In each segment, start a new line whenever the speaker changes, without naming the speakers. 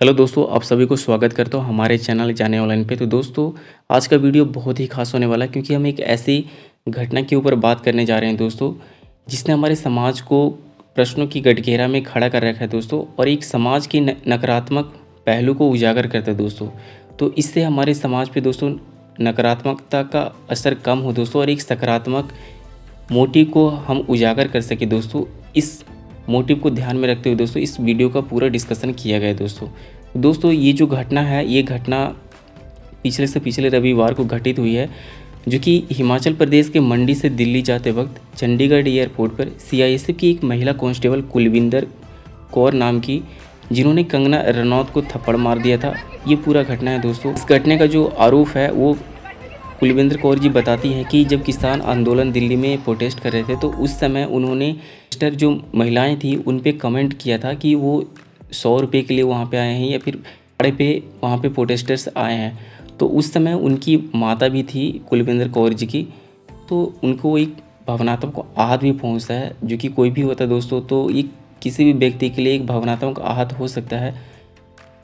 Hello दोस्तों, आप सभी को स्वागत करता हूँ हमारे चैनल जाने ऑनलाइन पे। तो दोस्तों, आज का वीडियो बहुत ही खास होने वाला है क्योंकि हम एक ऐसी घटना के ऊपर बात करने जा रहे हैं दोस्तों, जिसने हमारे समाज को प्रश्नों की गठघेरा में खड़ा कर रखा है दोस्तों, और एक समाज की नकारात्मक पहलू को उजागर करता है दोस्तों। तो इससे हमारे समाज पे दोस्तों नकारात्मकता का असर कम हो दोस्तों, और एक सकारात्मक मोटिव को हम उजागर कर सके दोस्तों। इस मोटिव को ध्यान में रखते हुए दोस्तों इस वीडियो का पूरा डिस्कशन किया गया है दोस्तों। ये जो घटना है, ये घटना पिछले से पिछले रविवार को घटित हुई है, जो कि हिमाचल प्रदेश के मंडी से दिल्ली जाते वक्त चंडीगढ़ एयरपोर्ट पर सीआईएसएफ की एक महिला कांस्टेबल कुलविंदर कौर नाम की, जिन्होंने कंगना रनौत को थप्पड़ मार दिया था। ये पूरा घटना है दोस्तों। इस घटने का जो आरोप है वो कुलविंदर कौर जी बताती हैं कि जब किसान आंदोलन दिल्ली में प्रोटेस्ट कर रहे थे, तो उस समय उन्होंने जो महिलाएं थी उन पे कमेंट किया था कि वो 100 रुपये के लिए वहाँ पे आए हैं या फिर भाड़े पे वहाँ पे प्रोटेस्टर्स आए हैं। तो उस समय उनकी माता भी थी कुलविंदर कौर जी की, तो उनको एक भावनात्मक आहत भी पहुँचता है, जो कि कोई भी होता है दोस्तों, तो ये किसी भी व्यक्ति के लिए एक भावनात्मक आहत हो सकता है।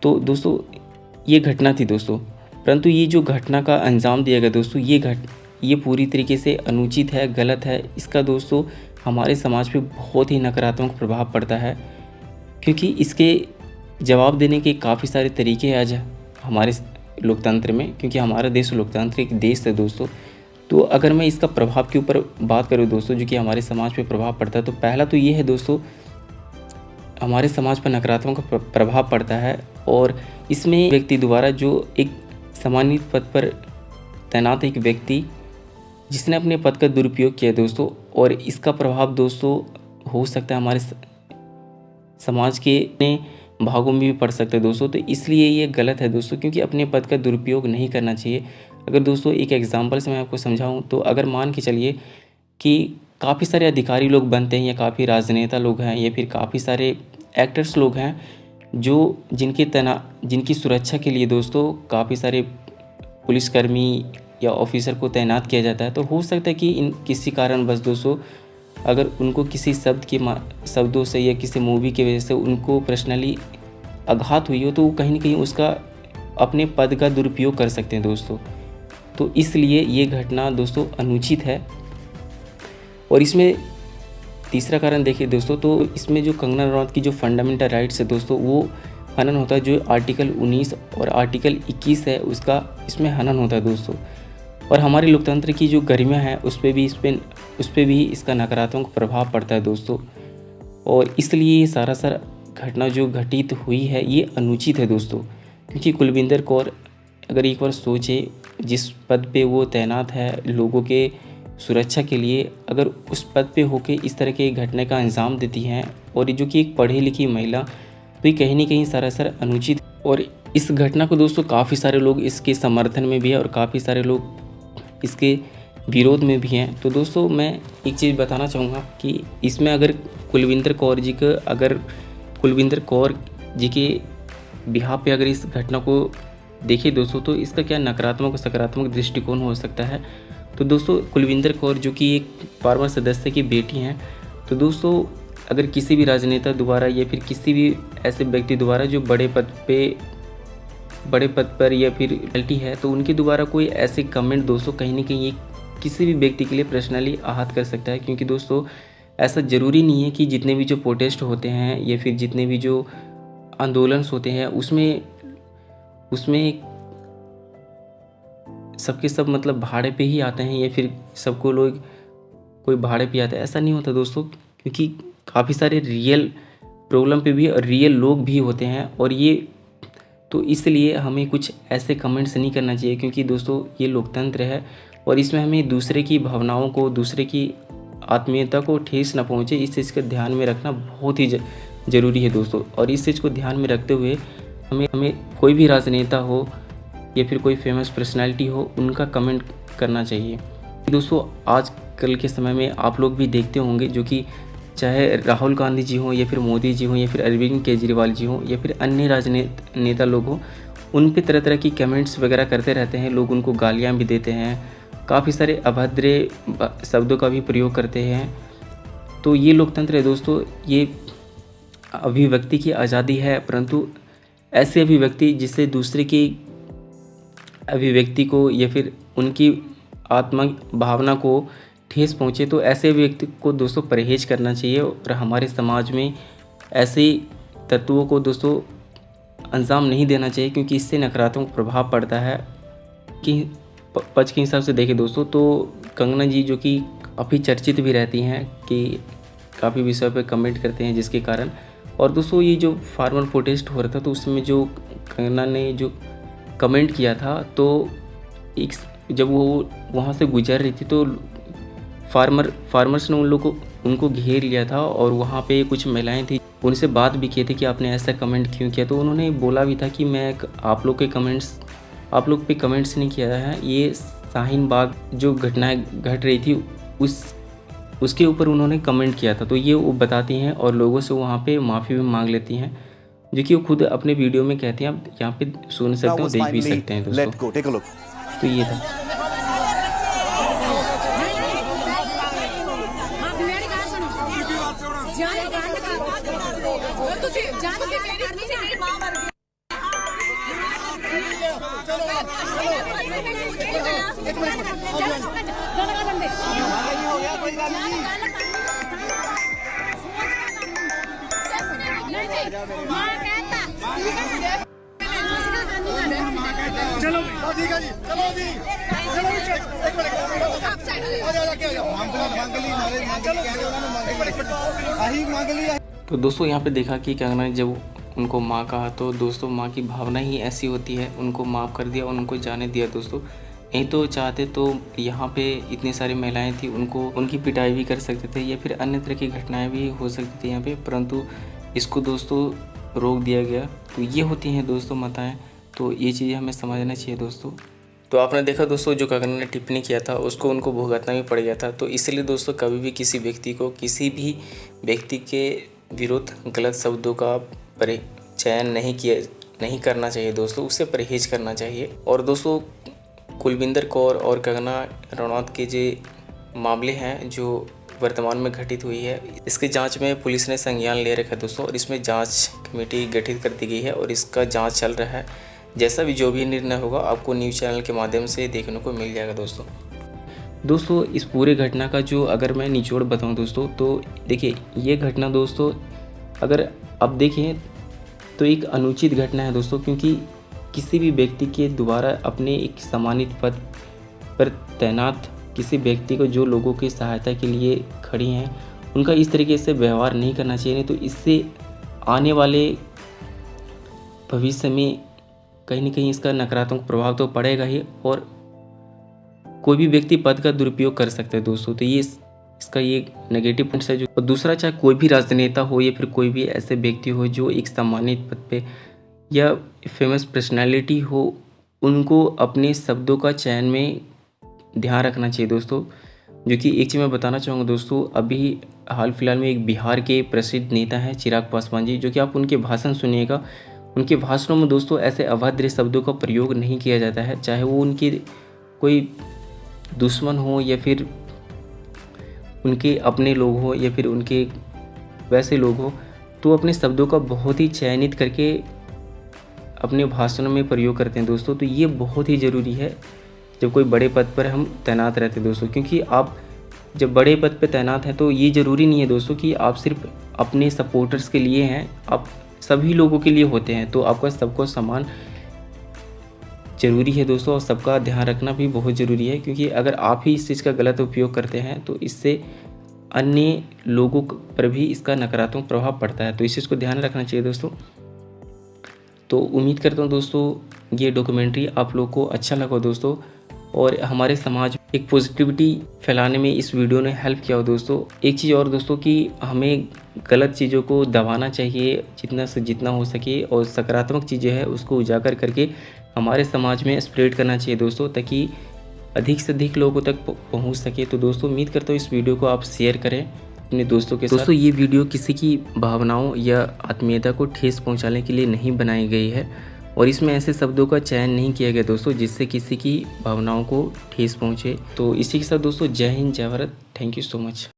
तो दोस्तों ये घटना थी दोस्तों, परंतु ये जो घटना का अंजाम दिया गया दोस्तों, ये पूरी तरीके से अनुचित है, गलत है। इसका दोस्तों हमारे समाज पे बहुत ही नकारात्मक प्रभाव पड़ता है, क्योंकि इसके जवाब देने के काफ़ी सारे तरीके हैं आज हमारे लोकतंत्र में, क्योंकि हमारा देश लोकतांत्रिक देश है दोस्तों। तो अगर मैं इसका प्रभाव के ऊपर बात करूँ दोस्तों, जो कि हमारे समाज पे प्रभाव पड़ता है, तो पहला तो ये है दोस्तों, हमारे समाज पर नकारात्मक प्रभाव पड़ता है, और इसमें व्यक्ति द्वारा जो एक सम्मानित पद पर तैनात एक व्यक्ति जिसने अपने पद का दुरुपयोग किया दोस्तों, और इसका प्रभाव दोस्तों हो सकता है हमारे समाज के भागों में भी पड़ सकता है दोस्तों। तो इसलिए ये गलत है दोस्तों, क्योंकि अपने पद का दुरुपयोग नहीं करना चाहिए। अगर दोस्तों एक एग्जांपल से मैं आपको समझाऊं, तो अगर मान के चलिए कि काफ़ी सारे अधिकारी लोग बनते हैं, या काफ़ी राजनेता लोग हैं, या फिर काफ़ी सारे एक्टर्स लोग हैं, जो जिनकी सुरक्षा के लिए दोस्तों काफ़ी सारे पुलिसकर्मी या ऑफिसर को तैनात किया जाता है। तो हो सकता है कि इन किसी कारणवश दोस्तों, अगर उनको किसी शब्दों से या किसी मूवी की वजह से उनको पर्सनली आघात हुई हो, तो वो कहीं ना कहीं उसका अपने पद का दुरुपयोग कर सकते हैं दोस्तों। तो इसलिए ये घटना दोस्तों अनुचित है। और इसमें तीसरा कारण देखिए दोस्तों, तो इसमें जो कंगना रनौत की जो फंडामेंटल राइट्स है दोस्तों, वो हनन होता है। जो आर्टिकल 19 और आर्टिकल 21 है, उसका इसमें हनन होता है दोस्तों। और हमारे लोकतंत्र की जो गरिमा है उस पर भी इसका नकारात्मक प्रभाव पड़ता है दोस्तों। और इसलिए ये सारा घटना जो घटित हुई है ये अनुचित है दोस्तों, क्योंकि कुलविंदर कौर अगर एक बार सोचे, जिस पद पे वो तैनात है लोगों के सुरक्षा के लिए, अगर उस पद पे होके इस तरह के घटना का अंजाम देती हैं, और जो कि एक पढ़ी लिखी महिला, तो ये कहीं ना कहीं सरासर अनुचित। और इस घटना को दोस्तों काफ़ी सारे लोग इसके समर्थन में भी है, और काफ़ी सारे लोग इसके विरोध में भी हैं। तो दोस्तों मैं एक चीज़ बताना चाहूँगा कि इसमें अगर कुलविंदर कौर जी के बिहाफ पे अगर इस घटना को देखें दोस्तों, तो इसका क्या नकारात्मक और सकारात्मक दृष्टिकोण हो सकता है। तो दोस्तों कुलविंदर कौर जो कि एक फॉर्मर सदस्य की बेटी हैं, तो दोस्तों अगर किसी भी राजनेता द्वारा या फिर किसी भी ऐसे व्यक्ति द्वारा जो बड़े पद पर या फिर एलटी है, तो उनके द्वारा कोई ऐसे कमेंट दोस्तों कहीं ना कहीं किसी भी व्यक्ति के लिए पर्सनली आहत कर सकता है। क्योंकि दोस्तों ऐसा ज़रूरी नहीं है कि जितने भी जो प्रोटेस्ट होते हैं या फिर जितने भी जो आंदोलन होते हैं उसमें सबके सब मतलब भाड़े पे ही आते हैं, या फिर सबको लोग कोई भाड़े पे आता है, ऐसा नहीं होता दोस्तों। क्योंकि काफ़ी सारे रियल प्रॉब्लम पे भी रियल लोग भी होते हैं, और ये तो इसलिए हमें कुछ ऐसे कमेंट्स नहीं करना चाहिए, क्योंकि दोस्तों ये लोकतंत्र है, और इसमें हमें दूसरे की भावनाओं को, दूसरे की आत्मीयता को ठेस न पहुंचे, इस चीज़ का ध्यान में रखना बहुत ही ज़रूरी है दोस्तों। और इस चीज़ को ध्यान में रखते हुए हमें कोई भी राजनेता हो या फिर कोई फेमस पर्सनैलिटी हो, उनका कमेंट करना चाहिए। दोस्तों आजकल के समय में आप लोग भी देखते होंगे, जो कि चाहे राहुल गांधी जी हों या फिर मोदी जी हों या फिर अरविंद केजरीवाल जी हों या फिर अन्य राजनेता लोग हों, उन पे तरह तरह की कमेंट्स वगैरह करते रहते हैं। लोग उनको गालियां भी देते हैं, काफ़ी सारे अभद्र शब्दों का भी प्रयोग करते हैं। तो ये लोकतंत्र है दोस्तों, ये अभिव्यक्ति की आज़ादी है, परंतु ऐसे अभिव्यक्ति जिससे दूसरे की अभिव्यक्ति को या फिर उनकी आत्मा भावना को ठेस पहुँचे, तो ऐसे व्यक्ति को दोस्तों परहेज करना चाहिए। और हमारे समाज में ऐसे तत्वों को दोस्तों अंजाम नहीं देना चाहिए, क्योंकि इससे नकारात्मक प्रभाव पड़ता है। कि पक्ष के हिसाब से देखें दोस्तों तो कंगना जी जो कि काफ़ी चर्चित भी रहती हैं कि काफ़ी विषय पे कमेंट करते हैं, जिसके कारण। और दोस्तों ये जो फार्मर प्रोटेस्ट हो रहा था तो उसमें जो कंगना ने जो कमेंट किया था, तो एक जब वो वहाँ से गुजर रही थी तो फार्मर्स ने उनको घेर लिया था और वहाँ पे कुछ महिलाएं थी, उनसे बात भी किए थे कि आपने ऐसा कमेंट क्यों किया। तो उन्होंने बोला भी था कि मैं आप लोग पे कमेंट्स नहीं किया है, ये शाहीन बाग जो घटनाएं घट रही थी उसके ऊपर उन्होंने कमेंट किया था। तो ये वो बताती हैं और लोगों से वहाँ पे माफ़ी भी मांग लेती हैं, जो कि वो खुद अपने वीडियो में कहती हैं। आप यहाँ पे सुन सकते हो, देख भी सकते हैं दोस्तों। तो ये था।
चलो ठीक है जी, चलो जी,
तो दोस्तों यहाँ पे देखा कि कंगना ने जब उनको माँ कहा तो दोस्तों माँ की भावना ही ऐसी होती है, उनको माफ़ कर दिया और उनको जाने दिया दोस्तों। नहीं तो चाहते तो यहाँ पे इतनी सारी महिलाएं थी, उनकी पिटाई भी कर सकते थे या फिर अन्य तरह की घटनाएं भी हो सकती थी यहाँ पे, परंतु इसको दोस्तों रोक दिया गया। तो ये होती हैं दोस्तों माताएं, तो ये चीज़ें हमें समझना चाहिए दोस्तों। तो आपने देखा दोस्तों जो कंगना ने टिप्पणी किया था उसको उनको भुगतना भी पड़ गया था। तो इसलिए दोस्तों कभी भी किसी भी व्यक्ति के विरुद्ध गलत शब्दों का चयन नहीं करना चाहिए दोस्तों, उससे परहेज करना चाहिए। और दोस्तों कुलविंदर कौर और कंगना रनौत के जो मामले हैं जो वर्तमान में घटित हुई है, इसकी जांच में पुलिस ने संज्ञान ले रखा है दोस्तों, और इसमें जांच कमेटी गठित कर दी गई है और इसका जांच चल रहा है। जैसा भी जो भी निर्णय होगा आपको न्यूज़ चैनल के माध्यम से देखने को मिल जाएगा दोस्तों इस पूरे घटना का जो अगर मैं निचोड़ बताऊं दोस्तों, तो देखिए ये घटना दोस्तों अगर आप देखें तो एक अनुचित घटना है दोस्तों, क्योंकि किसी भी व्यक्ति के द्वारा अपने एक सम्मानित पद पर तैनात किसी व्यक्ति को जो लोगों की सहायता के लिए खड़ी हैं, उनका इस तरीके से व्यवहार नहीं करना चाहिए। नहीं तो इससे आने वाले भविष्य में कहीं ना कहीं इसका नकारात्मक प्रभाव तो पड़ेगा ही, और कोई भी व्यक्ति पद का दुरुपयोग कर सकता है दोस्तों। तो ये इसका ये नेगेटिव पॉइंट्स है। और दूसरा, चाहे कोई भी राजनेता हो या फिर कोई भी ऐसे व्यक्ति हो जो एक सम्मानित पद पे या फेमस पर्सनालिटी हो, उनको अपने शब्दों का चयन में ध्यान रखना चाहिए दोस्तों। जो कि एक चीज़ मैं बताना चाहूँगा दोस्तों, अभी हाल फिलहाल में एक बिहार के प्रसिद्ध नेता हैं चिराग पासवान जी, जो कि आप उनके भाषण सुनिएगा। उनके भाषणों में दोस्तों ऐसे अभद्र शब्दों का प्रयोग नहीं किया जाता है, चाहे वो उनके कोई दुश्मन हो या फिर उनके अपने लोग हो या फिर उनके वैसे लोग हो, तो अपने शब्दों का बहुत ही चयनित करके अपने भाषणों में प्रयोग करते हैं दोस्तों। तो ये बहुत ही ज़रूरी है जब कोई बड़े पद पर हम तैनात रहते हैं दोस्तों, क्योंकि आप जब बड़े पद पर तैनात हैं तो ये ज़रूरी नहीं है दोस्तों कि आप सिर्फ अपने सपोर्टर्स के लिए हैं, आप सभी लोगों के लिए होते हैं। तो आपका सबको सम्मान ज़रूरी है दोस्तों, और सबका ध्यान रखना भी बहुत ज़रूरी है, क्योंकि अगर आप ही इस चीज़ का गलत उपयोग करते हैं तो इससे अन्य लोगों पर भी इसका नकारात्मक प्रभाव पड़ता है। तो इस चीज़ को ध्यान रखना चाहिए दोस्तों। तो उम्मीद करता हूँ दोस्तों ये डॉक्यूमेंट्री आप लोगों को अच्छा लगा दोस्तों, और हमारे समाज एक पॉजिटिविटी फैलाने में इस वीडियो ने हेल्प किया हो दोस्तों। एक चीज़ और दोस्तों कि हमें गलत चीज़ों को दबाना चाहिए जितना से जितना हो सके, और सकारात्मक चीज़ें हैं उसको उजागर करके हमारे समाज में स्प्रेड करना चाहिए दोस्तों, ताकि अधिक से अधिक लोगों तक पहुंच सके। तो दोस्तों उम्मीद करता हूँ इस वीडियो को आप शेयर करें अपने दोस्तों के साथ। दोस्तों ये वीडियो किसी की भावनाओं या आत्मीयता को ठेस पहुंचाने के लिए नहीं बनाई गई है, और इसमें ऐसे शब्दों का चयन नहीं किया गया दोस्तों जिससे किसी की भावनाओं को ठेस पहुंचे। तो इसी के साथ दोस्तों जय हिंद, जय Bharat, thank you so much.